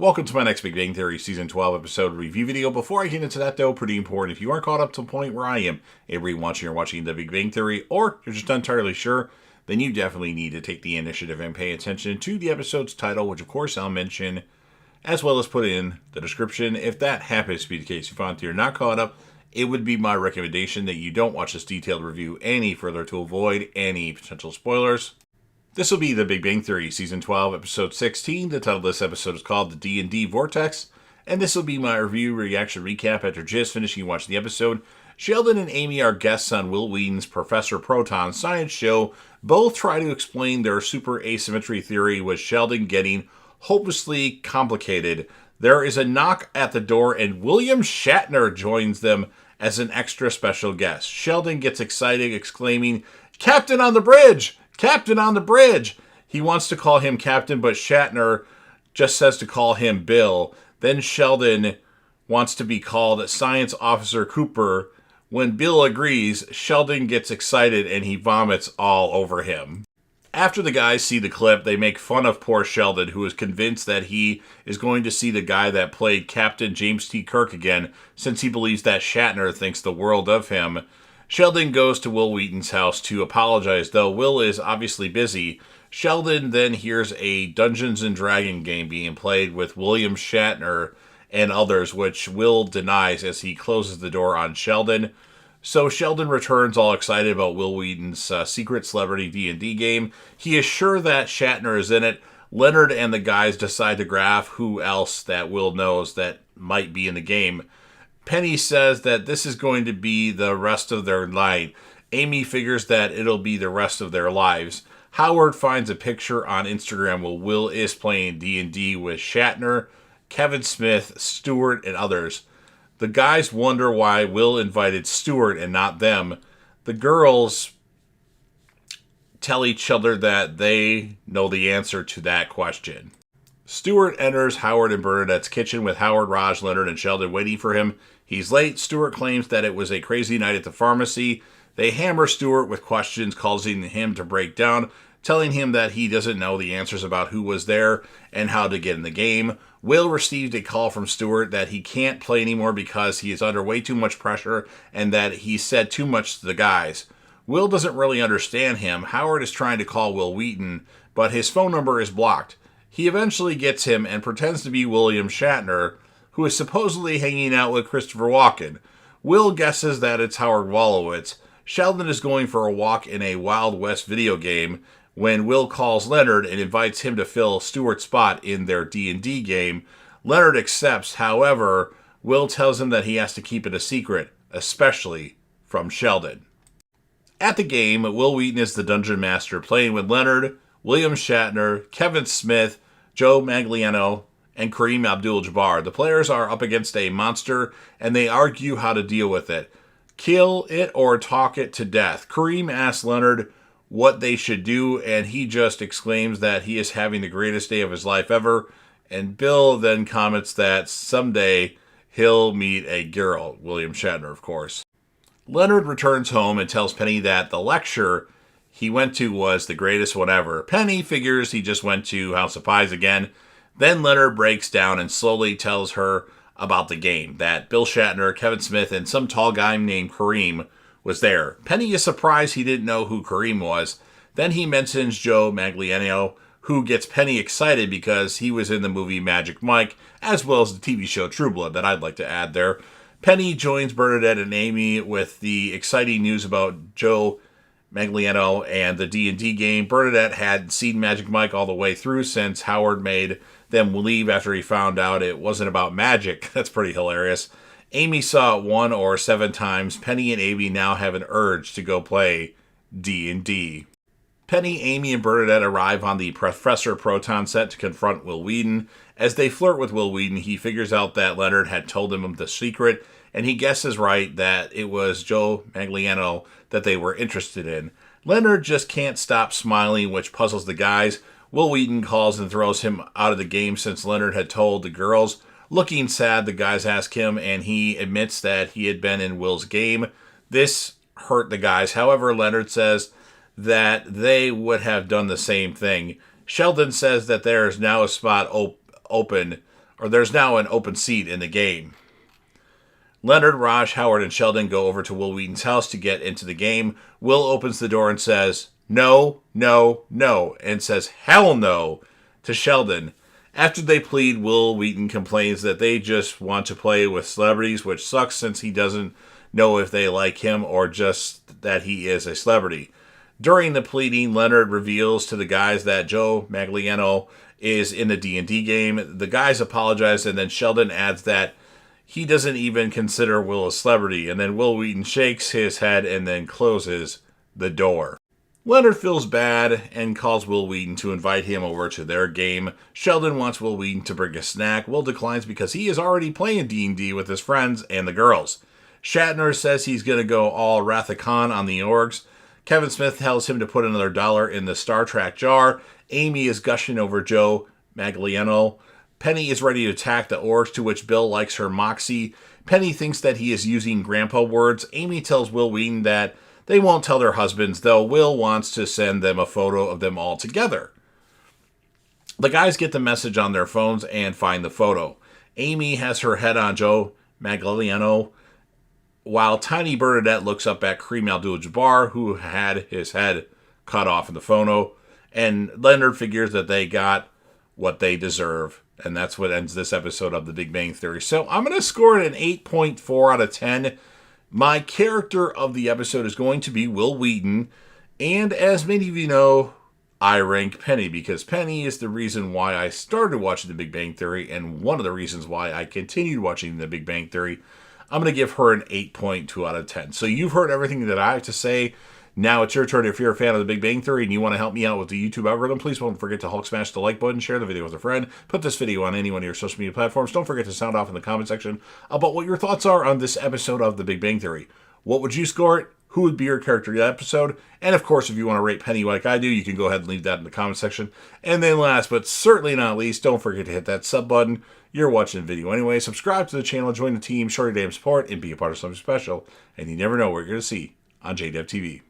Welcome to my next Big Bang Theory Season 12 episode review video. Before I get into that though, pretty important, if you aren't caught up to the point where I am, every watching or watching the Big Bang Theory, or you're just not entirely sure, then you definitely need to take the initiative and pay attention to the episode's title, which of course I'll mention, as well as put in the description. If that happens to be the case, if you find you're not caught up, it would be my recommendation that you don't watch this detailed review any further to avoid any potential spoilers. This will be the Big Bang Theory Season 12, Episode 16. The title of this episode is called the D&D Vortex. And this will be my review, reaction, recap after just finishing watching the episode. Sheldon and Amy are guests on Will Wheaton's Professor Proton science show. Both try to explain their super asymmetry theory, with Sheldon getting hopelessly complicated. There is a knock at the door and William Shatner joins them as an extra special guest. Sheldon gets excited, exclaiming, "Captain on the bridge! Captain on the bridge!" He wants to call him Captain, but Shatner just says to call him Bill. Then Sheldon wants to be called Science Officer Cooper. When Bill agrees, Sheldon gets excited and he vomits all over him. After the guys see the clip, they make fun of poor Sheldon, who is convinced that he is going to see the guy that played Captain James T. Kirk again, since he believes that Shatner thinks the world of him. Sheldon goes to Will Wheaton's house to apologize, though Will is obviously busy. Sheldon then hears a Dungeons & Dragons game being played with William Shatner and others, which Will denies as he closes the door on Sheldon. So Sheldon returns all excited about Will Wheaton's secret celebrity D&D game. He is sure that Shatner is in it. Leonard and the guys decide to graph who else that Will knows that might be in the game. Penny says that this is going to be the rest of their night. Amy figures that it'll be the rest of their lives. Howard finds a picture on Instagram where Will is playing D&D with Shatner, Kevin Smith, Stewart, and others. The guys wonder why Will invited Stewart and not them. The girls tell each other that they know the answer to that question. Stewart enters Howard and Bernadette's kitchen with Howard, Raj, Leonard, and Sheldon waiting for him. He's late. Stewart claims that it was a crazy night at the pharmacy. They hammer Stewart with questions, causing him to break down, telling him that he doesn't know the answers about who was there and how to get in the game. Will received a call from Stewart that he can't play anymore because he is under way too much pressure and that he said too much to the guys. Will doesn't really understand him. Howard is trying to call Will Wheaton, but his phone number is blocked. He eventually gets him and pretends to be William Shatner, who is supposedly hanging out with Christopher Walken. Will guesses that it's Howard Wolowitz. Sheldon is going for a walk in a Wild West video game when Will calls Leonard and invites him to fill Stewart's spot in their D&D game. Leonard accepts, however, Will tells him that he has to keep it a secret, especially from Sheldon. At the game, Will Wheaton is the dungeon master, playing with Leonard, William Shatner, Kevin Smith, Joe Magliano, and Kareem Abdul-Jabbar. The players are up against a monster, and they argue how to deal with it. Kill it or talk it to death. Kareem asks Leonard what they should do, and he just exclaims that he is having the greatest day of his life ever. And Bill then comments that someday he'll meet a girl, William Shatner, of course. Leonard returns home and tells Penny that the lecture he went to was the greatest one ever. Penny figures he just went to House of Pies again. Then Leonard breaks down and slowly tells her about the game, that Bill Shatner, Kevin Smith, and some tall guy named Kareem was there. Penny is surprised he didn't know who Kareem was. Then he mentions Joe Magliano, who gets Penny excited because he was in the movie Magic Mike, as well as the TV show True Blood, that I'd like to add there. Penny joins Bernadette and Amy with the exciting news about Joe Magliano and the D&D game. Bernadette had seen Magic Mike all the way through since Howard made them leave after he found out it wasn't about magic. That's pretty hilarious. Amy saw it 1 or 7 times. Penny and Amy now have an urge to go play D&D. Penny, Amy, and Bernadette arrive on the Professor Proton set to confront Will Wheaton. As they flirt with Will Wheaton, he figures out that Leonard had told him the secret, and he guesses right that it was Joe Magliano that they were interested in. Leonard just can't stop smiling, which puzzles the guys. Will Wheaton calls and throws him out of the game since Leonard had told the girls. Looking sad, the guys ask him, and he admits that he had been in Will's game. This hurt the guys. However, Leonard says that they would have done the same thing. Sheldon says that there is now a spot open or there's now an open seat in the game. Leonard, Raj, Howard, and Sheldon go over to Will Wheaton's house to get into the game. Will opens the door and says, "No, no, no," and says, "Hell no," to Sheldon. After they plead, Will Wheaton complains that they just want to play with celebrities, which sucks since he doesn't know if they like him or just that he is a celebrity. During the pleading, Leonard reveals to the guys that Joe Magliano is in the D&D game. The guys apologize, and then Sheldon adds that he doesn't even consider Will a celebrity, and then Will Wheaton shakes his head and then closes the door. Leonard feels bad and calls Will Wheaton to invite him over to their game. Sheldon wants Will Wheaton to bring a snack. Will declines because he is already playing D&D with his friends and the girls. Shatner says he's going to go all Wrath of Khan on the orgs. Kevin Smith tells him to put another $1 in the Star Trek jar. Amy is gushing over Joe Magliano. Penny is ready to attack the orcs, to which Bill likes her moxie. Penny thinks that he is using grandpa words. Amy tells Will Wheaton that they won't tell their husbands, though Will wants to send them a photo of them all together. The guys get the message on their phones and find the photo. Amy has her head on Joe Magliano, while Tiny Bernadette looks up at Kareem Abdul-Jabbar, who had his head cut off in the photo. And Leonard figures that they got what they deserve. And that's what ends this episode of The Big Bang Theory. So I'm going to score it an 8.4 out of 10. My character of the episode is going to be Will Wheaton. And as many of you know, I rank Penny because Penny is the reason why I started watching The Big Bang Theory and one of the reasons why I continued watching The Big Bang Theory. I'm going to give her an 8.2 out of 10. So you've heard everything that I have to say. Now it's your turn. If you're a fan of The Big Bang Theory and you want to help me out with the YouTube algorithm, please don't forget to Hulk smash the like button, share the video with a friend, put this video on any one of your social media platforms. Don't forget to sound off in the comment section about what your thoughts are on this episode of The Big Bang Theory. What would you score it? Who would be your character of the episode? And of course, if you want to rate Penny like I do, you can go ahead and leave that in the comment section. And then last but certainly not least, don't forget to hit that sub button. You're watching the video anyway. Subscribe to the channel, join the team, show your damn support, and be a part of something special. And you never know what you're going to see on JDev TV.